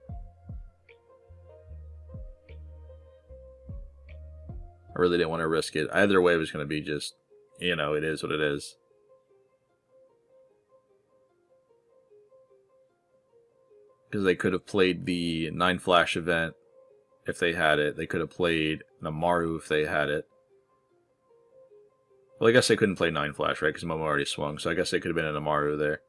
I really didn't want to risk it. Either way, it was gonna be just, you know, it is what it is. Because they could have played the 9 flash event if they had it. They could have played Namaru if they had it. Well, I guess they couldn't play 9 flash, right? Because Momo already swung, so I guess they could have been an Namaru there.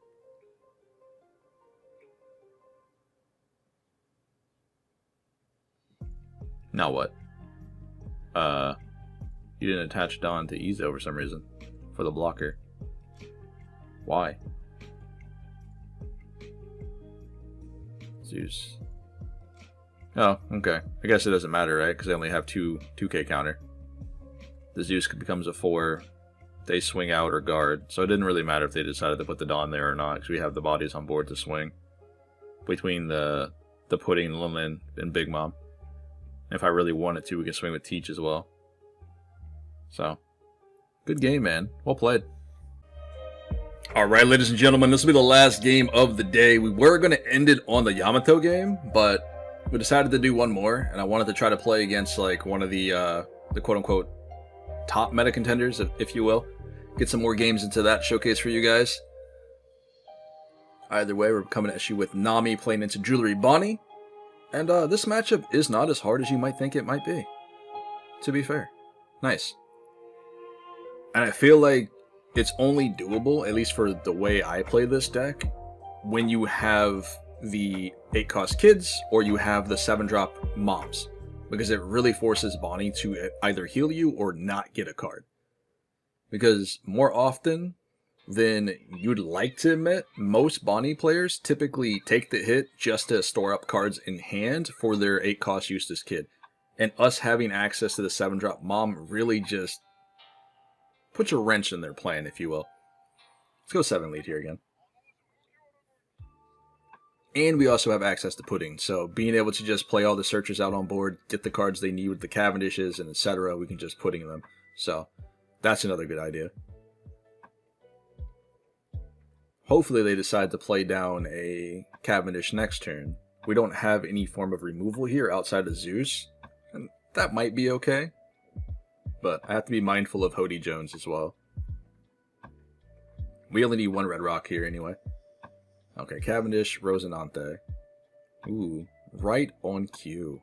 Now what? You didn't attach Dawn to Izo for some reason. For the blocker. Why? Zeus. Oh, okay. I guess it doesn't matter, right? Because they only have 2k counter. The Zeus becomes a 4. They swing out or guard. So it didn't really matter if they decided to put the Dawn there or not, because we have the bodies on board to swing. Between the Pudding, Linlin, and Big Mom. If I really wanted to, we can swing with Teach as well. So, good game, man. Well played. Alright, ladies and gentlemen, this will be the last game of the day. We were going to end it on the Yamato game, but we decided to do one more, and I wanted to try to play against, like, one of the quote-unquote top meta contenders, if you will. Get some more games into that showcase for you guys. Either way, we're coming at you with Nami playing into Jewelry Bonnie. And this matchup is not as hard as you might think it might be, to be fair. Nice. And I feel like it's only doable, at least for the way I play this deck, when you have the 8-cost kids or you have the 7-drop moms. Because it really forces Bonnie to either heal you or not get a card. Because more often than you'd like to admit, most Bonnie players typically take the hit just to store up cards in hand for their 8-cost Eustace kid. And us having access to the 7-drop mom really just puts a wrench in their plan, if you will. Let's go 7 lead here again. And we also have access to Pudding, so being able to just play all the searchers out on board, get the cards they need with the Cavendishes and etc., we can just Pudding them. So, that's another good idea. Hopefully they decide to play down a Cavendish next turn. We don't have any form of removal here outside of Zeus, and that might be okay. But I have to be mindful of Hody Jones as well. We only need 1 red rock here anyway. Okay, Cavendish, Rosinante. Ooh, right on cue.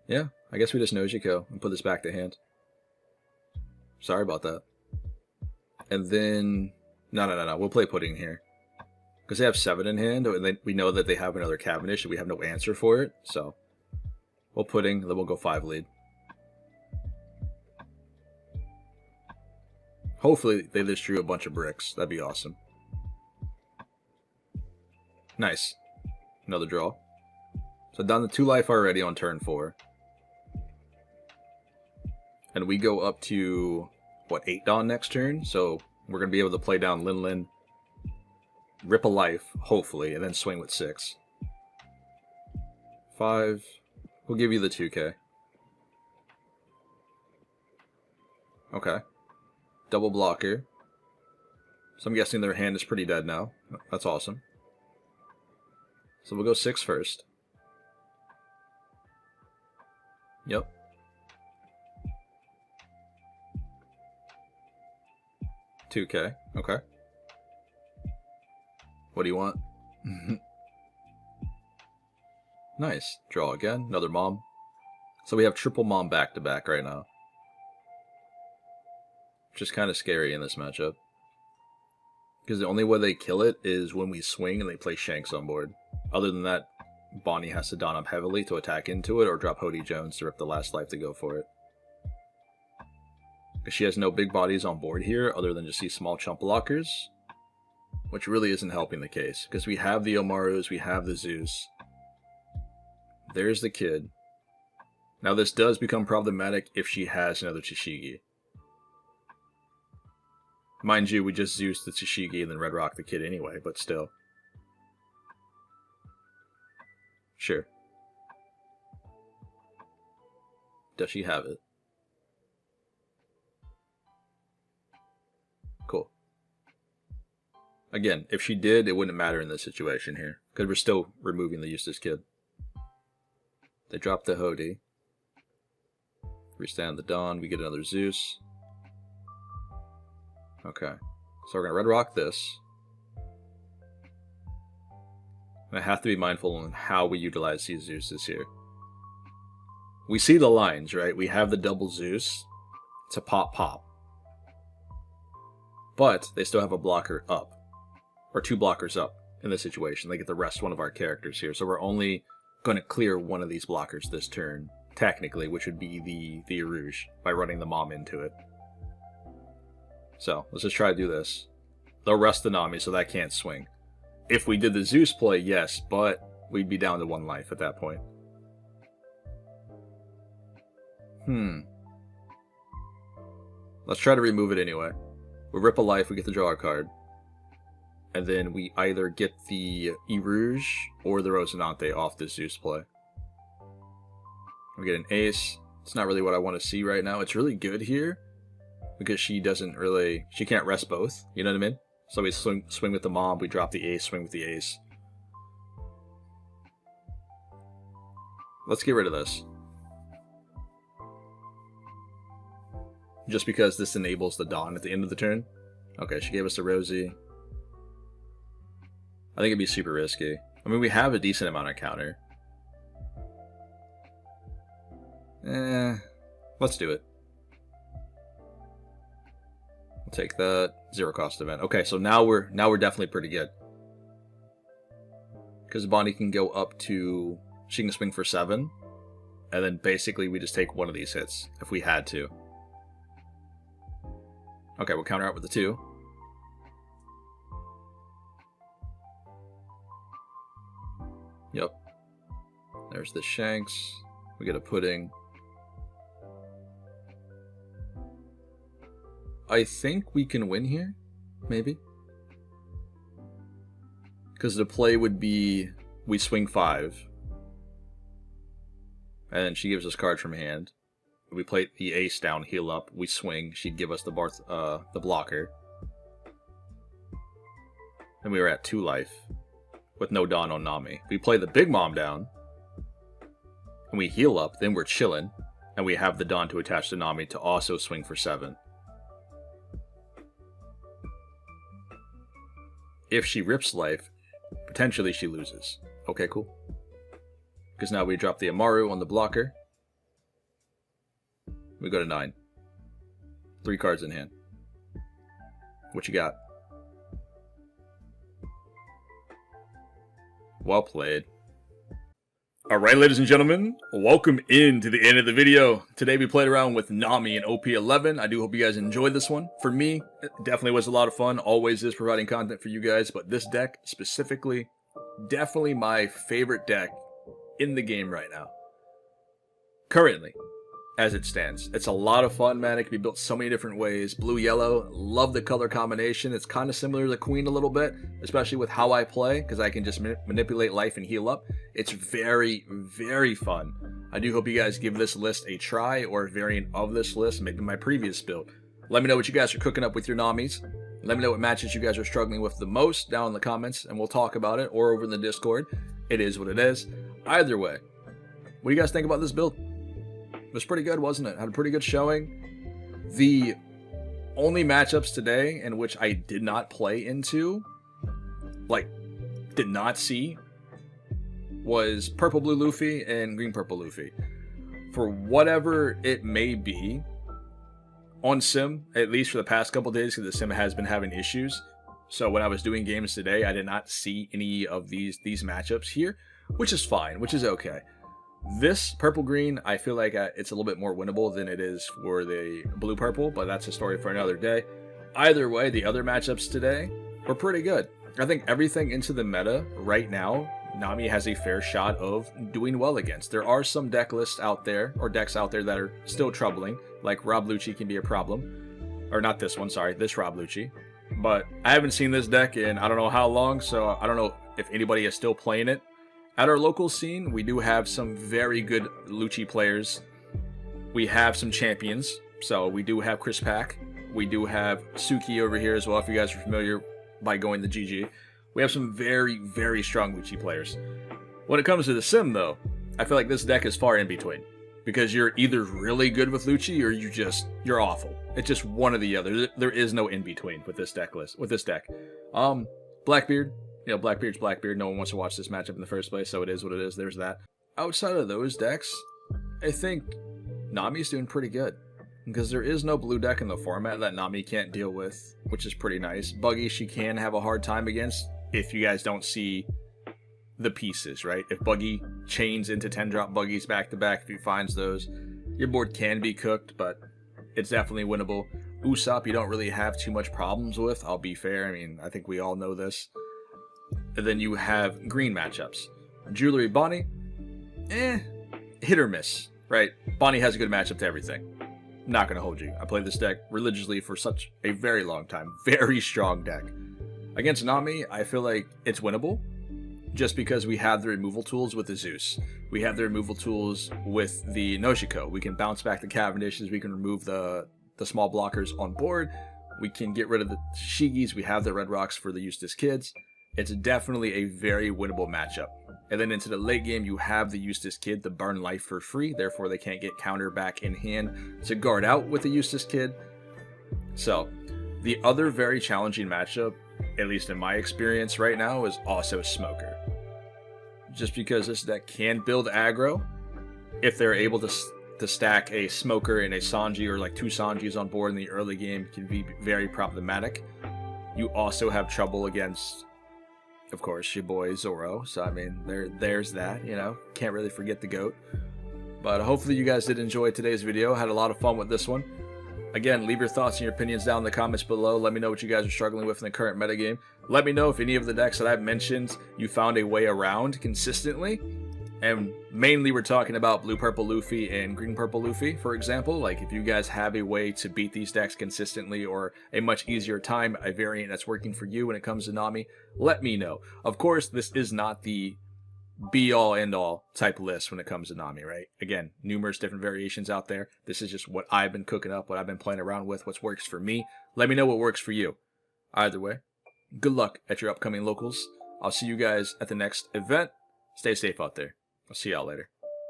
Yeah, I guess we just Nojiko and put this back to hand. Sorry about that. And then... No. We'll play Pudding here. Because they have 7 in hand, and we know that they have another Cavendish, and we have no answer for it. So, we'll Pudding, then we'll go 5 lead. Hopefully they just drew a bunch of bricks. That'd be awesome. Nice. Another draw. So down to 2 life already on turn 4. And we go up to, what, 8 Dawn next turn? So we're going to be able to play down Lin Lin, rip a life, hopefully, and then swing with 6. 5. We'll give you the 2k. Okay. Double blocker. So I'm guessing their hand is pretty dead now. That's awesome. So we'll go 6 first. Yep. $2k. Okay. What do you want? Nice. Draw again. Another mom. So we have triple mom back to back right now. Which is kind of scary in this matchup. Because the only way they kill it is when we swing and they play Shanks on board. Other than that, Bonnie has to Dawn up heavily to attack into it or drop Hody Jones to rip the last life to go for it. Because she has no big bodies on board here other than just these small chump blockers. Which really isn't helping the case. Because we have the Omarus, we have the Zeus. There's the kid. Now this does become problematic if she has another Tashigi. Mind you, we just Zeus the Tashigi and then Red Rock the kid anyway, but still. Sure. Does she have it? Cool. Again, if she did, it wouldn't matter in this situation here. Because we're still removing the useless kid. They drop the Hody. Restand the Dawn, we get another Zeus. Okay. So we're going to Red Rock this. And I have to be mindful on how we utilize these Zeuses here. We see the lines, right? We have the double Zeus to pop. But they still have a blocker up. Or 2 blockers up in this situation. They get the rest one of our characters here. So we're only going to clear one of these blockers this turn, technically, which would be the Rouge, by running the mom into it. So, let's just try to do this. They'll rest the Nami, so that can't swing. If we did the Zeus play, yes, but we'd be down to 1 life at that point. Let's try to remove it anyway. We rip a life, we get to draw a card. And then we either get the E-Rouge or the Rosinante off this Zeus play. We get an ace. It's not really what I want to see right now. It's really good here. Because she can't rest both, you know what I mean? So we swing with the mom, we drop the ace, swing with the ace. Let's get rid of this. Just because this enables the Dawn at the end of the turn. Okay, she gave us a Rosie. I think it'd be super risky. I mean, we have a decent amount of counter. Let's do it. Take that 0 cost event. Okay, so now we're definitely pretty good. Because Bonnie can go up to, she can swing for 7, and then basically we just take one of these hits if we had to. Okay, we'll counter out with the 2. Yep. There's the Shanks. We get a Pudding. I think we can win here, maybe. Because the play would be, we swing 5. And then she gives us cards from hand. We play the ace down, heal up, we swing, she'd give us the blocker. And we were at 2 life, with no Dawn on Nami. We play the Big Mom down, and we heal up, then we're chilling, and we have the Dawn to attach to Nami to also swing for 7. If she rips life, potentially she loses. Okay, cool. Because now we drop the Amaru on the blocker. We go to 9. 3 cards in hand. What you got? Well played. Alright, ladies and gentlemen, welcome into the end of the video. Today we played around with Nami and OP11. I do hope you guys enjoyed this one. For me, it definitely was a lot of fun. Always is providing content for you guys, but this deck specifically, definitely my favorite deck in the game right now. Currently, as it stands. It's a lot of fun, man. It can be built so many different ways. Blue, yellow, love the color combination. It's kind of similar to Queen a little bit, especially with how I play, because I can just manipulate life and heal up. It's very, very fun. I do hope you guys give this list a try, or a variant of this list, maybe my previous build. Let me know what you guys are cooking up with your Namis. Let me know what matches you guys are struggling with the most down in the comments, and we'll talk about it, or over in the Discord. It is what it is. Either way, what do you guys think about this build? It was pretty good, wasn't it? Had a pretty good showing. The only matchups today in which I did not play into, like, did not see, was Purple Blue Luffy and Green Purple Luffy. For whatever it may be, on Sim, at least for the past couple days, because the Sim has been having issues. So when I was doing games today, I did not see any of these matchups here, which is fine, which is okay. This purple-green, I feel like it's a little bit more winnable than it is for the blue-purple, but that's a story for another day. Either way, the other matchups today were pretty good. I think everything into the meta right now, Nami has a fair shot of doing well against. There are some deck lists out there, or decks out there that are still troubling, like Rob Lucci can be a problem. Or not this one, sorry, this Rob Lucci. But I haven't seen this deck in I don't know how long, so I don't know if anybody is still playing it. At our local scene, we do have some very good Lucci players. We have some champions, so we do have Chris Pack. We do have Suki over here as well, if you guys are familiar by going to GG. We have some very, very strong Lucci players. When it comes to the Sim, though, I feel like this deck is far in between. Because you're either really good with Lucci, or you're awful. It's just one or the other. There is no in-between with this deck list, with this deck. Blackbeard. You know, Blackbeard's Blackbeard. No one wants to watch this matchup in the first place, so it is what it is. There's that. Outside of those decks, I think Nami's doing pretty good. Because there is no blue deck in the format that Nami can't deal with, which is pretty nice. Buggy, she can have a hard time against if you guys don't see the pieces, right? If Buggy chains into 10-drop Buggies back-to-back, if he finds those, your board can be cooked, but it's definitely winnable. Usopp, you don't really have too much problems with, I'll be fair. I mean, I think we all know this. And then you have green matchups. Jewelry Bonnie, hit or miss, right? Bonnie has a good matchup to everything. Not going to hold you. I played this deck religiously for such a very long time. Very strong deck. Against Nami, I feel like it's winnable. Just because we have the removal tools with the Zeus. We have the removal tools with the Noshiko. We can bounce back the Cavendishes. We can remove the small blockers on board. We can get rid of the Shigis. We have the Red Rocks for the Eustace Kids. It's definitely a very winnable matchup. And then into the late game, you have the Eustace Kid to burn life for free. Therefore, they can't get counter back in hand to guard out with the Eustace Kid. So, the other very challenging matchup, at least in my experience right now, is also Smoker. Just because this deck can build aggro, if they're able to stack a Smoker and a Sanji, or like two Sanjis on board in the early game, can be very problematic. You also have trouble against, of course, your boy Zoro. So, I mean, there's that, you know. Can't really forget the GOAT. But hopefully you guys did enjoy today's video. Had a lot of fun with this one. Again, leave your thoughts and your opinions down in the comments below. Let me know what you guys are struggling with in the current metagame. Let me know if any of the decks that I've mentioned you found a way around consistently. And mainly we're talking about Blue Purple Luffy and Green Purple Luffy, for example. Like, if you guys have a way to beat these decks consistently, or a much easier time, a variant that's working for you when it comes to Nami, let me know. Of course, this is not the be-all, end-all type list when it comes to Nami, right? Again, numerous different variations out there. This is just what I've been cooking up, what I've been playing around with, what works for me. Let me know what works for you. Either way, good luck at your upcoming locals. I'll see you guys at the next event. Stay safe out there. I'll see y'all later.